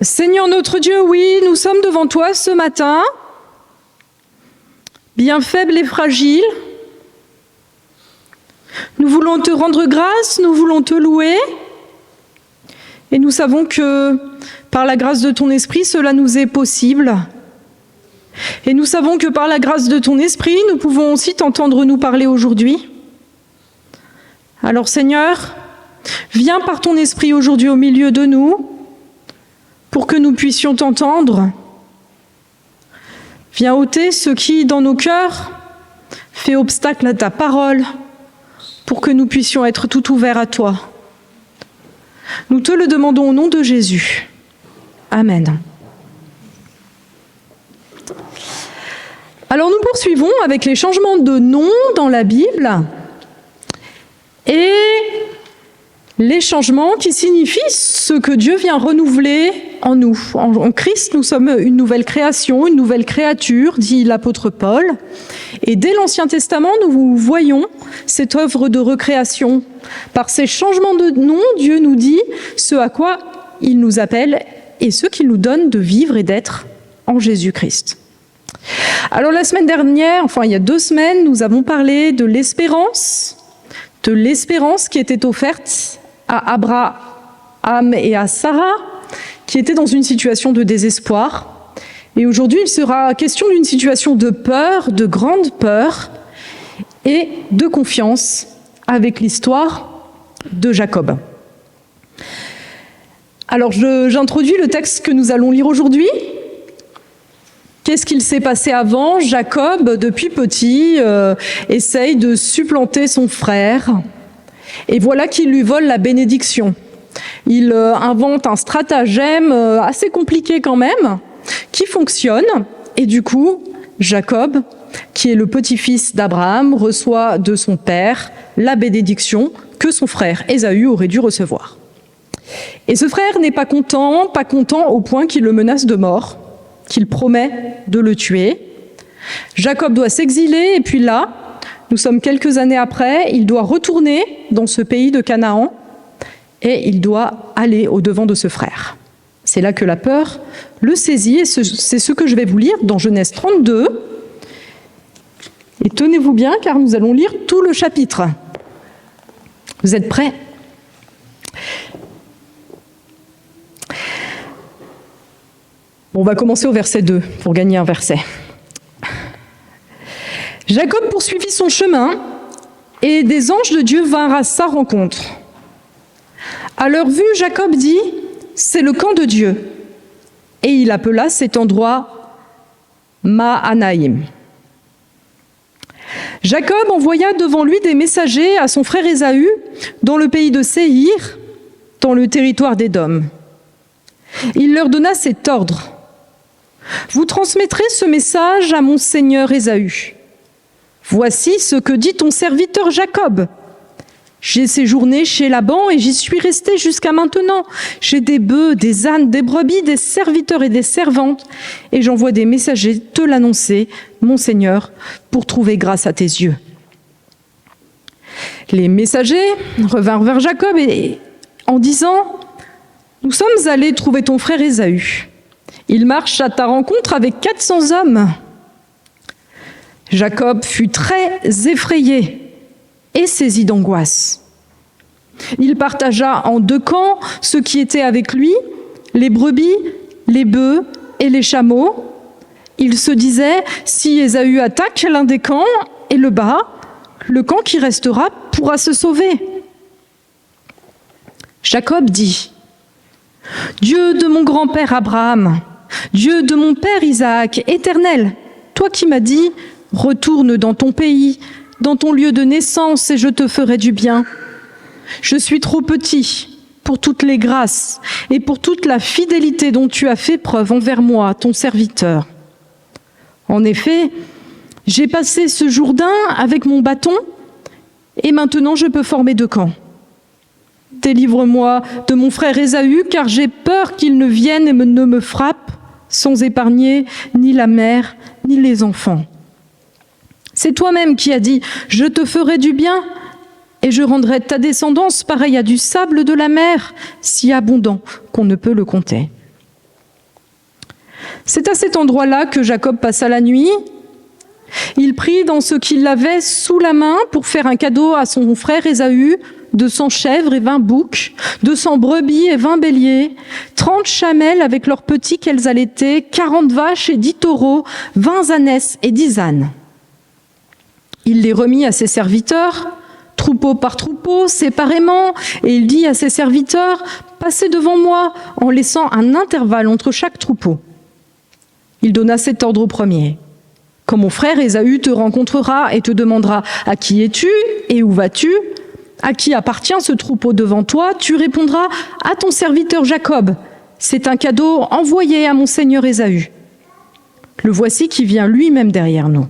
Seigneur notre Dieu, oui, nous sommes devant toi ce matin, bien faibles et fragiles. Nous voulons te rendre grâce, nous voulons te louer. Et nous savons que par la grâce de ton esprit, cela nous est possible. Et nous savons que par la grâce de ton esprit, nous pouvons aussi t'entendre nous parler aujourd'hui. Alors Seigneur, viens par ton esprit aujourd'hui au milieu de nous, pour que nous puissions t'entendre. Viens ôter ce qui, dans nos cœurs, fait obstacle à ta parole, pour que nous puissions être tout ouverts à toi. Nous te le demandons au nom de Jésus. Amen. Alors nous poursuivons avec les changements de nom dans la Bible et les changements qui signifient ce que Dieu vient renouveler en nous. En Christ, nous sommes une nouvelle création, une nouvelle créature, dit l'apôtre Paul. Et dès l'Ancien Testament, nous voyons cette œuvre de recréation. Par ces changements de nom, Dieu nous dit ce à quoi il nous appelle et ce qu'il nous donne de vivre et d'être en Jésus-Christ. Alors la semaine dernière, il y a 2 semaines, nous avons parlé de l'espérance qui était offerte à Abraham et à Sarah, qui étaient dans une situation de désespoir. Et aujourd'hui, il sera question d'une situation de peur, de grande peur et de confiance avec l'histoire de Jacob. Alors, j'introduis le texte que nous allons lire aujourd'hui. Qu'est-ce qu'il s'est passé avant ? Jacob, depuis petit, essaye de supplanter son frère. Et voilà qu'il lui vole la bénédiction. Il invente un stratagème assez compliqué quand même, qui fonctionne. Et du coup, Jacob, qui est le petit-fils d'Abraham, reçoit de son père la bénédiction que son frère Ésaü aurait dû recevoir. Et ce frère n'est pas content au point qu'il le menace de mort, qu'il promet de le tuer. Jacob doit s'exiler et puis là, nous sommes quelques années après, il doit retourner dans ce pays de Canaan et il doit aller au-devant de ce frère. C'est là que la peur le saisit et c'est ce que je vais vous lire dans Genèse 32. Et tenez-vous bien car nous allons lire tout le chapitre. Vous êtes prêts ? On va commencer au verset 2 pour gagner un verset. Jacob poursuivit son chemin et des anges de Dieu vinrent à sa rencontre. À leur vue, Jacob dit « C'est le camp de Dieu ». Et il appela cet endroit Mahanaïm. Jacob envoya devant lui des messagers à son frère Ésaü dans le pays de Séhir, dans le territoire d'Édom. Il leur donna cet ordre. « Vous transmettrez ce message à mon seigneur Ésaü. Voici ce que dit ton serviteur Jacob. J'ai séjourné chez Laban et j'y suis resté jusqu'à maintenant. J'ai des bœufs, des ânes, des brebis, des serviteurs et des servantes. Et j'envoie des messagers te l'annoncer, mon Seigneur, pour trouver grâce à tes yeux. » Les messagers revinrent vers Jacob en disant « Nous sommes allés trouver ton frère Ésaü. Il marche à ta rencontre avec 400 hommes. » Jacob fut très effrayé et saisi d'angoisse. Il partagea en 2 camps ceux qui étaient avec lui, les brebis, les bœufs et les chameaux. Il se disait, si Ésaü attaque l'un des camps et le bat, le camp qui restera pourra se sauver. Jacob dit, « Dieu de mon grand-père Abraham, Dieu de mon père Isaac, Éternel, toi qui m'as dit, retourne dans ton pays, dans ton lieu de naissance, et je te ferai du bien. Je suis trop petit pour toutes les grâces et pour toute la fidélité dont tu as fait preuve envers moi, ton serviteur. En effet, j'ai passé ce Jourdain avec mon bâton, et maintenant je peux former 2 camps. Délivre-moi de mon frère Ésaü, car j'ai peur qu'il ne vienne et ne me frappe, sans épargner ni la mère, ni les enfants. C'est toi-même qui as dit « Je te ferai du bien et je rendrai ta descendance pareille à du sable de la mer, si abondant qu'on ne peut le compter. » C'est à cet endroit-là que Jacob passa la nuit. Il prit dans ce qu'il avait sous la main pour faire un cadeau à son frère Ésaü, 200 chèvres et 20 boucs, 200 brebis et 20 béliers, 30 chamelles avec leurs petits qu'elles allaitaient, 40 vaches et 10 taureaux, 20 ânesses et 10 ânes. Il les remit à ses serviteurs, troupeau par troupeau, séparément, et il dit à ses serviteurs, « Passez devant moi », en laissant un intervalle entre chaque troupeau. Il donna cet ordre au premier. « Quand mon frère Ésaü te rencontrera et te demandera « À qui es-tu et où vas-tu ? À qui appartient ce troupeau devant toi ? Tu répondras « À ton serviteur Jacob. C'est un cadeau envoyé à mon seigneur Ésaü. Le voici qui vient lui-même derrière nous. »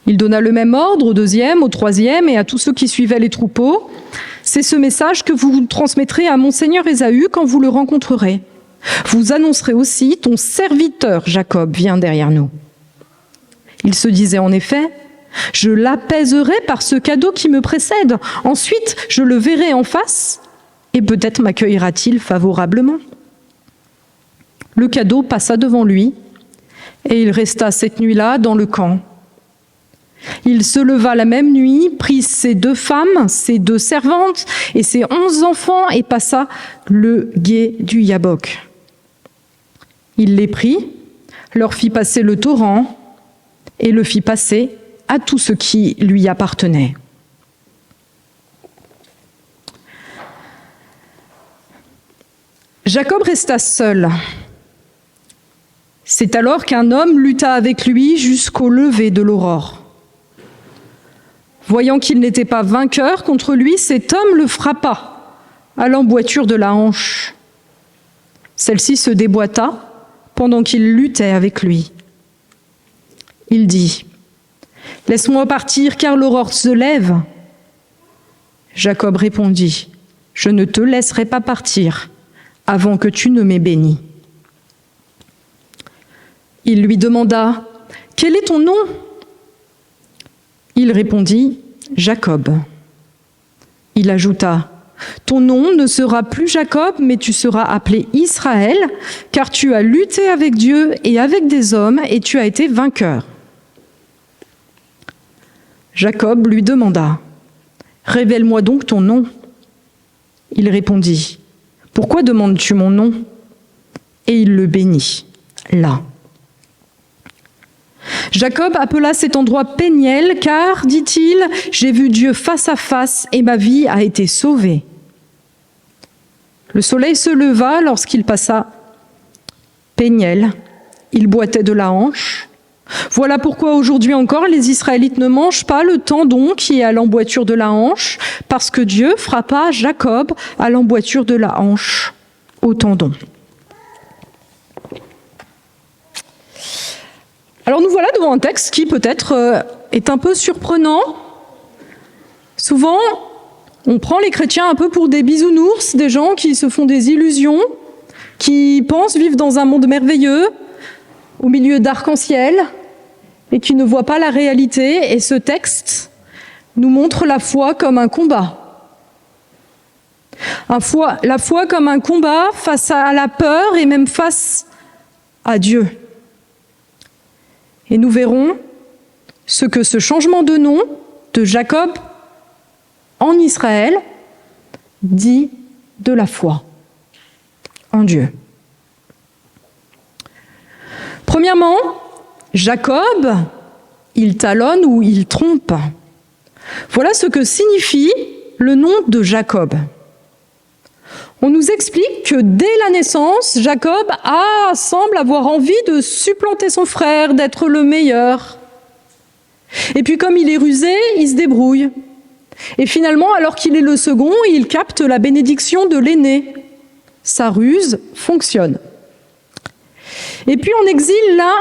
Il donna le même ordre au deuxième, au troisième et à tous ceux qui suivaient les troupeaux. « C'est ce message que vous transmettrez à mon seigneur Ésaü quand vous le rencontrerez. Vous annoncerez aussi, ton serviteur Jacob vient derrière nous. » Il se disait en effet, « Je l'apaiserai par ce cadeau qui me précède. Ensuite, je le verrai en face et peut-être m'accueillera-t-il favorablement. » Le cadeau passa devant lui et il resta cette nuit-là dans le camp. Il se leva la même nuit, prit ses 2 femmes, ses 2 servantes et ses 11 enfants et passa le gué du Yabok. Il les prit, leur fit passer le torrent et le fit passer à tout ce qui lui appartenait. Jacob resta seul. C'est alors qu'un homme lutta avec lui jusqu'au lever de l'aurore. Voyant qu'il n'était pas vainqueur contre lui, cet homme le frappa à l'emboîture de la hanche. Celle-ci se déboîta pendant qu'il luttait avec lui. Il dit, « Laisse-moi partir car l'aurore se lève. » Jacob répondit, « Je ne te laisserai pas partir avant que tu ne m'aies béni. » Il lui demanda, « Quel est ton nom ?» Il répondit, « Jacob. » Il ajouta, « Ton nom ne sera plus Jacob, mais tu seras appelé Israël, car tu as lutté avec Dieu et avec des hommes, et tu as été vainqueur. » Jacob lui demanda, « Révèle-moi donc ton nom. » Il répondit, « Pourquoi demandes-tu mon nom ?» Et il le bénit, là. Jacob appela cet endroit Péniel, car, dit-il, j'ai vu Dieu face à face et ma vie a été sauvée. Le soleil se leva lorsqu'il passa Péniel. Il boitait de la hanche. Voilà pourquoi aujourd'hui encore les Israélites ne mangent pas le tendon qui est à l'emboîture de la hanche, parce que Dieu frappa Jacob à l'emboîture de la hanche, au tendon. Alors nous voilà devant un texte qui peut-être est un peu surprenant. Souvent, on prend les chrétiens un peu pour des bisounours, des gens qui se font des illusions, qui pensent vivre dans un monde merveilleux, au milieu d'arc-en-ciel, et qui ne voient pas la réalité. Et ce texte nous montre la foi comme un combat. La foi comme un combat face à la peur et même face à Dieu. Et nous verrons ce que ce changement de nom de Jacob en Israël dit de la foi en Dieu. Premièrement, Jacob, il talonne ou il trompe. Voilà ce que signifie le nom de Jacob. On nous explique que dès la naissance, Jacob semble avoir envie de supplanter son frère, d'être le meilleur. Et puis comme il est rusé, il se débrouille. Et finalement, alors qu'il est le second, il capte la bénédiction de l'aîné. Sa ruse fonctionne. Et puis en exil, là,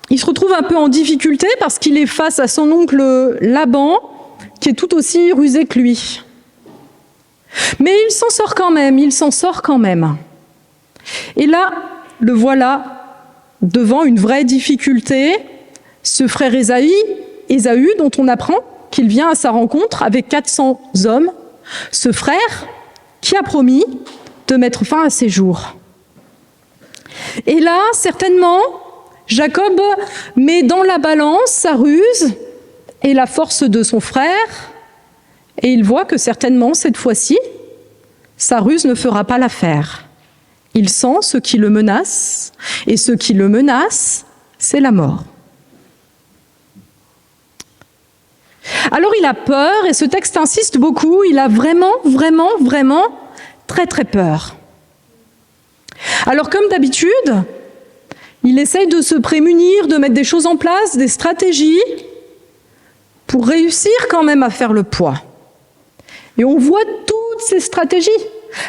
il se retrouve un peu en difficulté parce qu'il est face à son oncle Laban, qui est tout aussi rusé que lui. Mais il s'en sort quand même. Et là, le voilà devant une vraie difficulté, ce frère Ésaü, dont on apprend qu'il vient à sa rencontre avec 400 hommes, ce frère qui a promis de mettre fin à ses jours. Et là, certainement, Jacob met dans la balance sa ruse et la force de son frère, et il voit que certainement, cette fois-ci, sa ruse ne fera pas l'affaire. Il sent ce qui le menace, et ce qui le menace, c'est la mort. Alors il a peur, et ce texte insiste beaucoup, il a vraiment très très peur. Alors comme d'habitude, il essaye de se prémunir, de mettre des choses en place, des stratégies, pour réussir quand même à faire le poids. Et on voit toutes ces stratégies.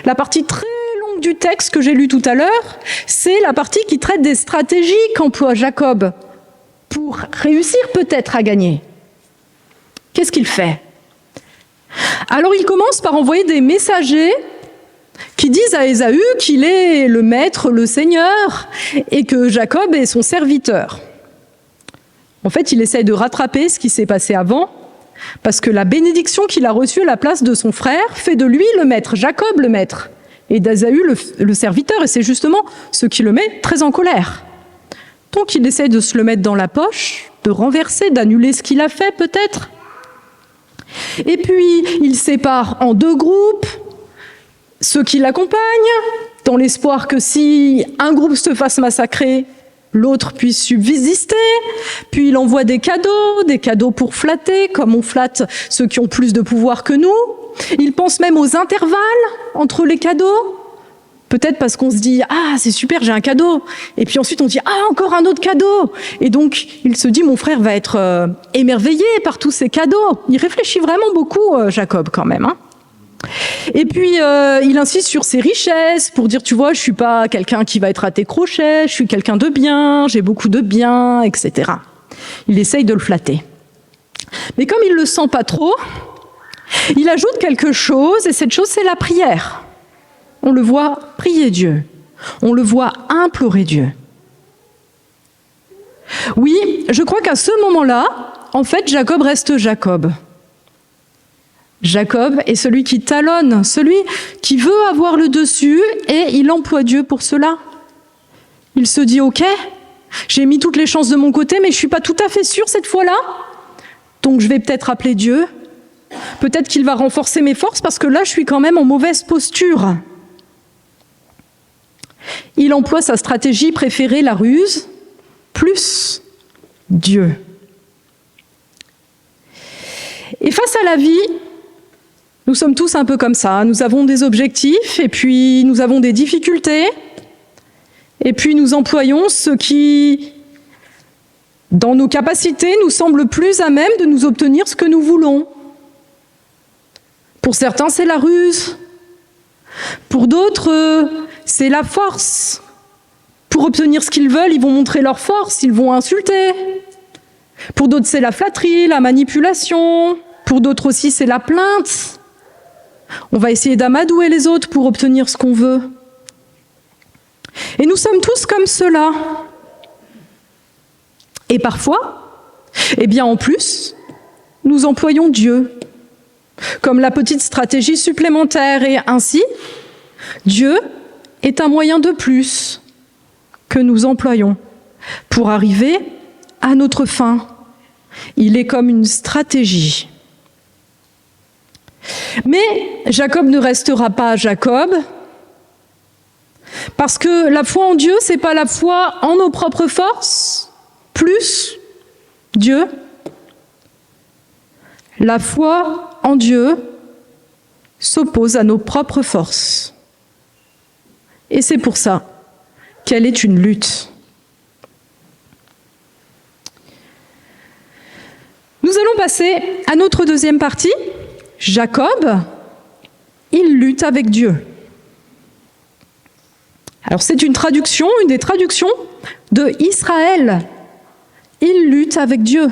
La partie très longue du texte que j'ai lu tout à l'heure, c'est la partie qui traite des stratégies qu'emploie Jacob pour réussir peut-être à gagner. Qu'est-ce qu'il fait? Alors il commence par envoyer des messagers qui disent à Ésaü qu'il est le maître, le seigneur, et que Jacob est son serviteur. En fait, il essaye de rattraper ce qui s'est passé avant, parce que la bénédiction qu'il a reçue à la place de son frère fait de lui le maître, Jacob le maître, et d'Ésaü le serviteur, et c'est justement ce qui le met très en colère. Donc il essaye de se le mettre dans la poche, de renverser, d'annuler ce qu'il a fait peut-être. Et puis il sépare en deux groupes ceux qui l'accompagnent, dans l'espoir que si un groupe se fasse massacrer, l'autre puisse subsister. Puis il envoie des cadeaux pour flatter, comme on flatte ceux qui ont plus de pouvoir que nous. Il pense même aux intervalles entre les cadeaux. Peut-être parce qu'on se dit « Ah, c'est super, j'ai un cadeau !» Et puis ensuite on dit « Ah, encore un autre cadeau !» Et donc il se dit « Mon frère va être émerveillé par tous ces cadeaux !» Il réfléchit vraiment beaucoup, Jacob, quand même. Hein. Et puis il insiste sur ses richesses pour dire « Tu vois, je suis pas quelqu'un qui va être à tes crochets, je suis quelqu'un de bien, j'ai beaucoup de biens, etc. » Il essaye de le flatter. Mais comme il le sent pas trop, il ajoute quelque chose, et cette chose, c'est la prière. On le voit prier Dieu. On le voit implorer Dieu. Oui, je crois qu'à ce moment-là, en fait, Jacob reste Jacob. Jacob est celui qui talonne, celui qui veut avoir le dessus, et il emploie Dieu pour cela. Il se dit « Ok, j'ai mis toutes les chances de mon côté, mais je ne suis pas tout à fait sûr cette fois-là. Donc je vais peut-être appeler Dieu. Peut-être qu'il va renforcer mes forces, parce que là, je suis quand même en mauvaise posture. » Il emploie sa stratégie préférée, la ruse, plus Dieu. Et face à la vie, nous sommes tous un peu comme ça. Nous avons des objectifs, et puis nous avons des difficultés, et puis nous employons ce qui, dans nos capacités, nous semble plus à même de nous obtenir ce que nous voulons. Pour certains, c'est la ruse. Pour d'autres, c'est la force. Pour obtenir ce qu'ils veulent, ils vont montrer leur force, ils vont insulter. Pour d'autres, c'est la flatterie, la manipulation. Pour d'autres aussi, c'est la plainte. On va essayer d'amadouer les autres pour obtenir ce qu'on veut. Et nous sommes tous comme cela. Et parfois, eh bien en plus, nous employons Dieu comme la petite stratégie supplémentaire, et ainsi, Dieu est un moyen de plus que nous employons pour arriver à notre fin. Il est comme une stratégie. Mais Jacob ne restera pas Jacob, parce que la foi en Dieu, c'est pas la foi en nos propres forces, plus Dieu. La foi en Dieu s'oppose à nos propres forces. Et c'est pour ça qu'elle est une lutte. Nous allons passer à notre deuxième partie. Jacob, il lutte avec Dieu. Alors c'est une des traductions de Israël. Il lutte avec Dieu.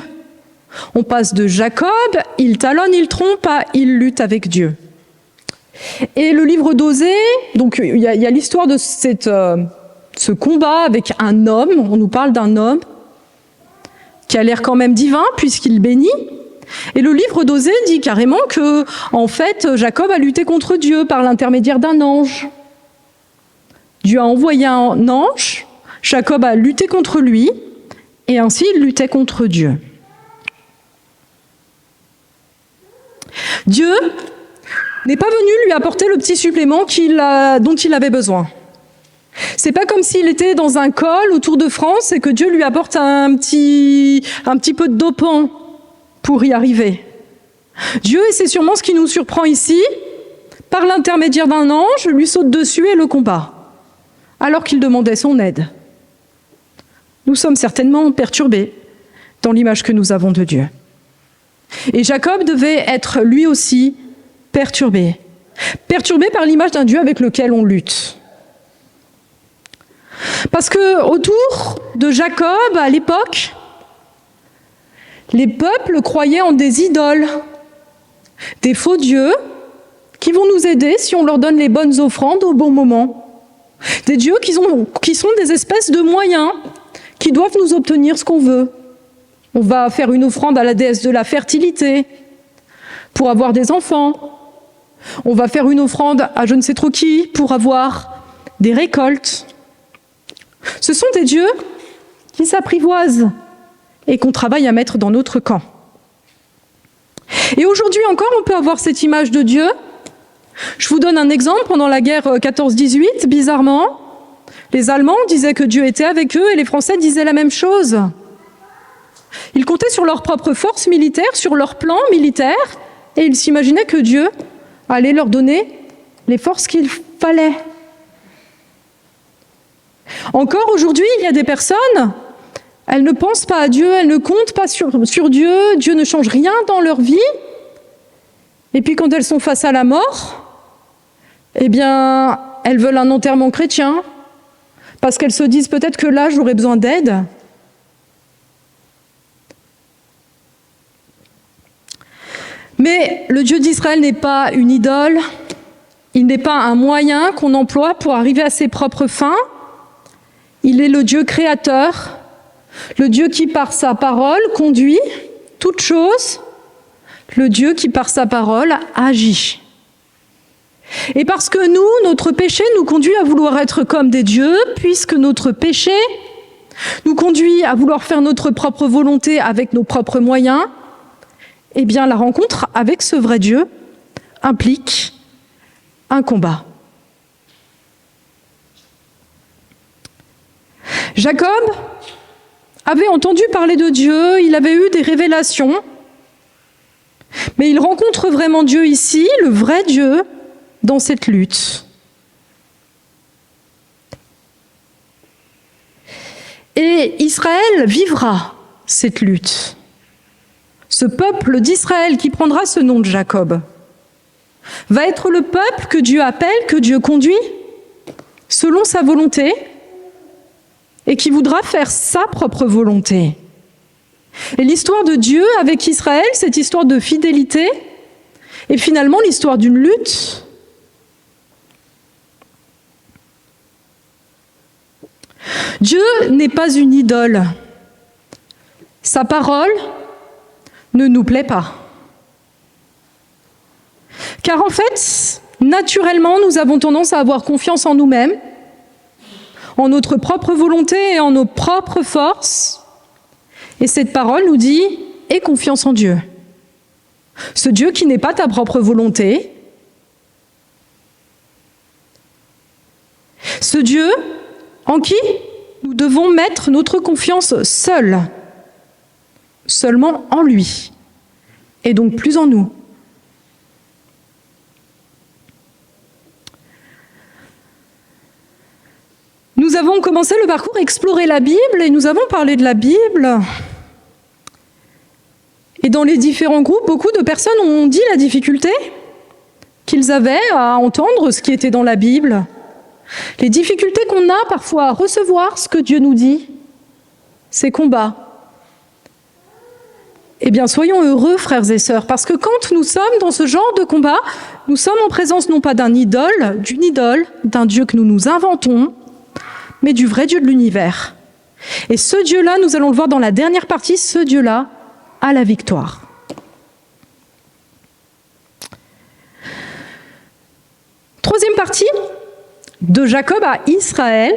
On passe de Jacob, il talonne, il trompe, à il lutte avec Dieu. Et le livre d'Osée, donc il y a l'histoire de ce combat avec un homme. On nous parle d'un homme qui a l'air quand même divin puisqu'il bénit. Et le livre d'Osée dit carrément que, en fait, Jacob a lutté contre Dieu par l'intermédiaire d'un ange. Dieu a envoyé un ange Jacob a lutté contre lui, et ainsi il luttait contre Dieu. Dieu n'est pas venu lui apporter le petit supplément dont il avait besoin. C'est pas comme s'il était dans un col au Tour de France et que Dieu lui apporte un petit peu de dopant pour y arriver. Dieu, et c'est sûrement ce qui nous surprend ici, par l'intermédiaire d'un ange, lui saute dessus et le combat, alors qu'il demandait son aide. Nous sommes certainement perturbés dans l'image que nous avons de Dieu. Et Jacob devait être lui aussi perturbé par l'image d'un Dieu avec lequel on lutte. Parce que autour de Jacob, à l'époque, les peuples croyaient en des idoles, des faux dieux qui vont nous aider si on leur donne les bonnes offrandes au bon moment. Des dieux qui sont des espèces de moyens qui doivent nous obtenir ce qu'on veut. On va faire une offrande à la déesse de la fertilité pour avoir des enfants. On va faire une offrande à je ne sais trop qui pour avoir des récoltes. Ce sont des dieux qui s'apprivoisent et qu'on travaille à mettre dans notre camp. Et aujourd'hui encore, on peut avoir cette image de Dieu. Je vous donne un exemple. Pendant la guerre 14-18, bizarrement, les Allemands disaient que Dieu était avec eux et les Français disaient la même chose. Ils comptaient sur leur propre force militaire, sur leur plan militaire, et ils s'imaginaient que Dieu allait leur donner les forces qu'il fallait. Encore aujourd'hui, il y a des personnes, elles ne pensent pas à Dieu, elles ne comptent pas sur Dieu, Dieu ne change rien dans leur vie. Et puis quand elles sont face à la mort, eh bien, elles veulent un enterrement chrétien, parce qu'elles se disent peut-être que là, j'aurai besoin d'aide. Mais le Dieu d'Israël n'est pas une idole, il n'est pas un moyen qu'on emploie pour arriver à ses propres fins. Il est le Dieu créateur, le Dieu qui par sa parole conduit toutes choses, le Dieu qui par sa parole agit. Et parce que nous, notre péché nous conduit à vouloir être comme des dieux, puisque notre péché nous conduit à vouloir faire notre propre volonté avec nos propres moyens, eh bien la rencontre avec ce vrai Dieu implique un combat. Jacob avait entendu parler de Dieu, il avait eu des révélations, mais il rencontre vraiment Dieu ici, le vrai Dieu, dans cette lutte. Et Israël vivra cette lutte. Ce peuple d'Israël qui prendra ce nom de Jacob va être le peuple que Dieu appelle, que Dieu conduit, selon sa volonté, et qui voudra faire sa propre volonté. Et l'histoire de Dieu avec Israël, cette histoire de fidélité, est finalement l'histoire d'une lutte. Dieu n'est pas une idole. Sa parole ne nous plaît pas. Car en fait, naturellement, nous avons tendance à avoir confiance en nous-mêmes, en notre propre volonté et en nos propres forces. Et cette parole nous dit « aie confiance en Dieu ». Ce Dieu qui n'est pas ta propre volonté. Ce Dieu en qui nous devons mettre notre confiance seul, seulement en lui, et donc plus en nous. Nous avons commencé le parcours Explorer la Bible et nous avons parlé de la Bible. Et dans les différents groupes, beaucoup de personnes ont dit la difficulté qu'ils avaient à entendre ce qui était dans la Bible. Les difficultés qu'on a parfois à recevoir ce que Dieu nous dit, ces combats. Eh bien, soyons heureux, frères et sœurs, parce que quand nous sommes dans ce genre de combat, nous sommes en présence non pas d'une idole, d'un Dieu que nous nous inventons, mais du vrai Dieu de l'univers. Et ce Dieu-là, nous allons le voir dans la dernière partie, ce Dieu-là a la victoire. Troisième partie, de Jacob à Israël,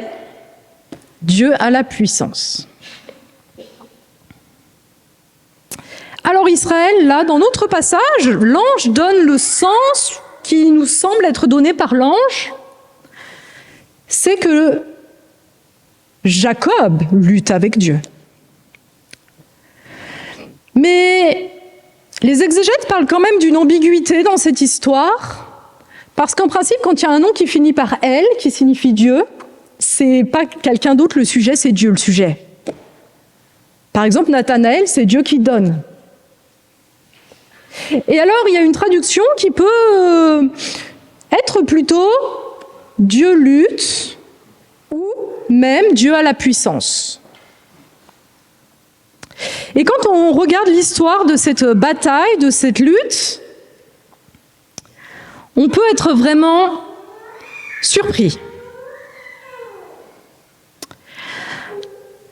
Dieu a la puissance. Alors Israël, là, dans notre passage, l'ange donne le sens qui nous semble être donné par l'ange, c'est que Jacob lutte avec Dieu. Mais les exégètes parlent quand même d'une ambiguïté dans cette histoire, parce qu'en principe, quand il y a un nom qui finit par « El », qui signifie Dieu, c'est pas quelqu'un d'autre le sujet, c'est Dieu le sujet. Par exemple, Nathanaël, c'est Dieu qui donne. Et alors, il y a une traduction qui peut être plutôt « Dieu lutte » ou même « Dieu a la puissance ». Et quand on regarde l'histoire de cette bataille, de cette lutte, on peut être vraiment surpris.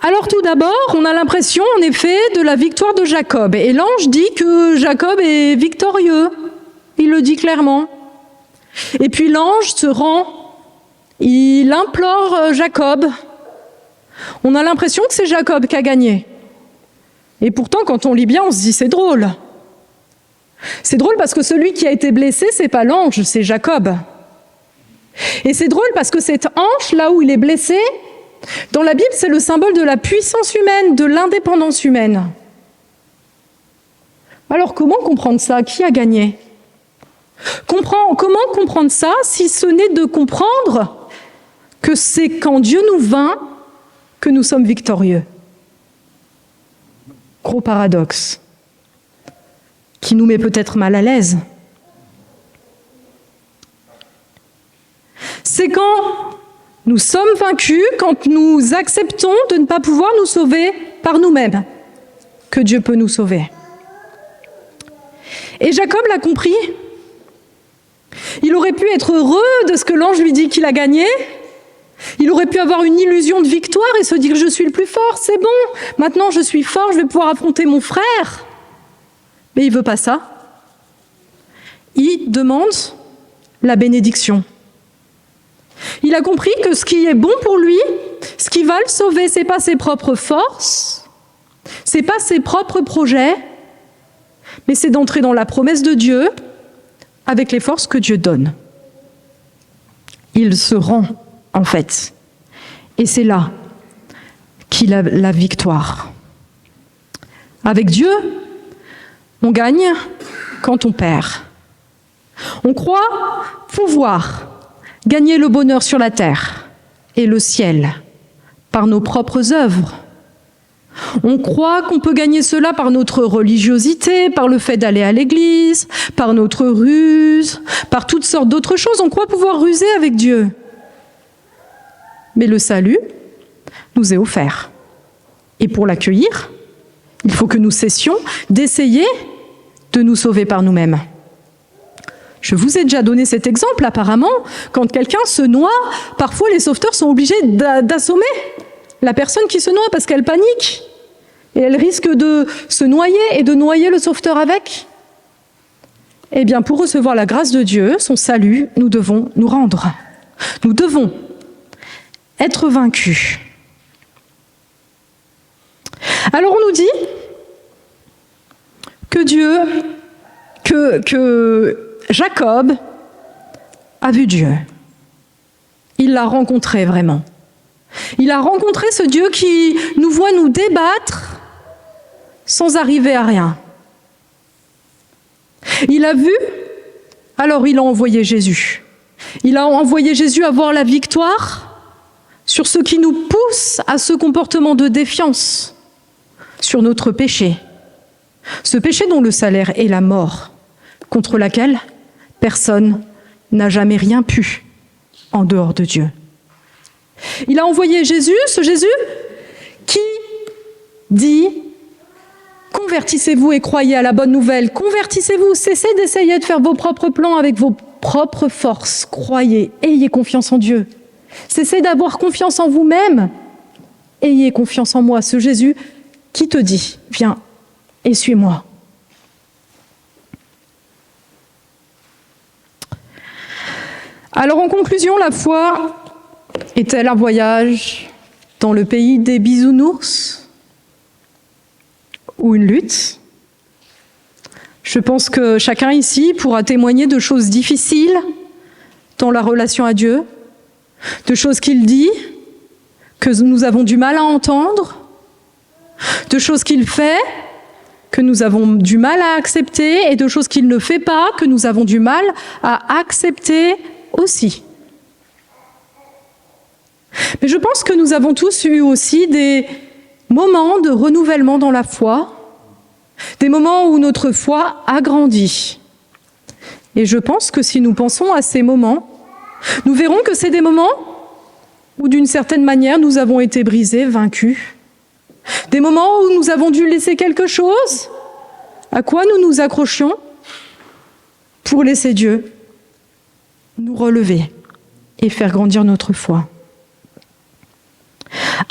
Alors tout d'abord, on a l'impression en effet de la victoire de Jacob. Et l'ange dit que Jacob est victorieux. Il le dit clairement. Et puis l'ange se rend, il implore Jacob. On a l'impression que c'est Jacob qui a gagné. Et pourtant, quand on lit bien, on se dit c'est drôle. C'est drôle parce que celui qui a été blessé, c'est pas l'ange, c'est Jacob. Et c'est drôle parce que cette hanche, là où il est blessé, dans la Bible, c'est le symbole de la puissance humaine, de l'indépendance humaine. Alors comment comprendre ça? Qui a gagné? Comment comprendre ça si ce n'est de comprendre que c'est quand Dieu nous vainc que nous sommes victorieux? Gros paradoxe, qui nous met peut-être mal à l'aise. C'est quand nous sommes vaincus, quand nous acceptons de ne pas pouvoir nous sauver par nous-mêmes, que Dieu peut nous sauver. Et Jacob l'a compris. Il aurait pu être heureux de ce que l'ange lui dit qu'il a gagné. Il aurait pu avoir une illusion de victoire et se dire « je suis le plus fort, c'est bon, maintenant je suis fort, je vais pouvoir affronter mon frère ». Mais il ne veut pas ça. Il demande la bénédiction. Il a compris que ce qui est bon pour lui, ce qui va le sauver, ce n'est pas ses propres forces, ce n'est pas ses propres projets, mais c'est d'entrer dans la promesse de Dieu avec les forces que Dieu donne. Il se rend, en fait. Et c'est là qu'il a la victoire. Avec Dieu, on gagne quand on perd. On croit pouvoir gagner le bonheur sur la terre et le ciel par nos propres œuvres. On croit qu'on peut gagner cela par notre religiosité, par le fait d'aller à l'église, par notre ruse, par toutes sortes d'autres choses. On croit pouvoir ruser avec Dieu. Mais le salut nous est offert. Et pour l'accueillir, il faut que nous cessions d'essayer de nous sauver par nous-mêmes. Je vous ai déjà donné cet exemple, apparemment, quand quelqu'un se noie, parfois les sauveteurs sont obligés d'assommer la personne qui se noie parce qu'elle panique. Et elle risque de se noyer et de noyer le sauveteur avec. Eh bien, pour recevoir la grâce de Dieu, son salut, nous devons nous rendre. Nous devons être vaincus. Alors on nous dit que Dieu, que Jacob a vu Dieu. Il l'a rencontré vraiment. Il a rencontré ce Dieu qui nous voit nous débattre sans arriver à rien. Il a vu, alors il a envoyé Jésus. Il a envoyé Jésus avoir la victoire sur ce qui nous pousse à ce comportement de défiance, sur notre péché. Ce péché dont le salaire est la mort, contre laquelle personne n'a jamais rien pu en dehors de Dieu. Il a envoyé Jésus, ce Jésus qui dit « Convertissez-vous et croyez à la bonne nouvelle. Convertissez-vous, cessez d'essayer de faire vos propres plans avec vos propres forces. Croyez, ayez confiance en Dieu. Cessez d'avoir confiance en vous-même. Ayez confiance en moi. » Ce Jésus qui te dit « Viens et suis-moi. » Alors en conclusion, la foi est-elle un voyage dans le pays des bisounours ou une lutte. Je pense que chacun ici pourra témoigner de choses difficiles dans la relation à Dieu, de choses qu'il dit, que nous avons du mal à entendre, de choses qu'il fait, que nous avons du mal à accepter, et de choses qu'il ne fait pas, que nous avons du mal à accepter aussi. Mais je pense que nous avons tous eu aussi des moments de renouvellement dans la foi, des moments où notre foi a grandi. Et je pense que si nous pensons à ces moments, nous verrons que c'est des moments où d'une certaine manière nous avons été brisés, vaincus. Des moments où nous avons dû laisser quelque chose, à quoi nous nous accrochions, pour laisser Dieu nous relever et faire grandir notre foi.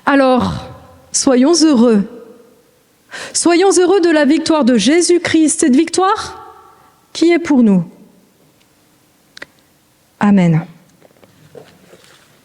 Alors, soyons heureux. Soyons heureux de la victoire de Jésus-Christ, cette victoire qui est pour nous. Amen.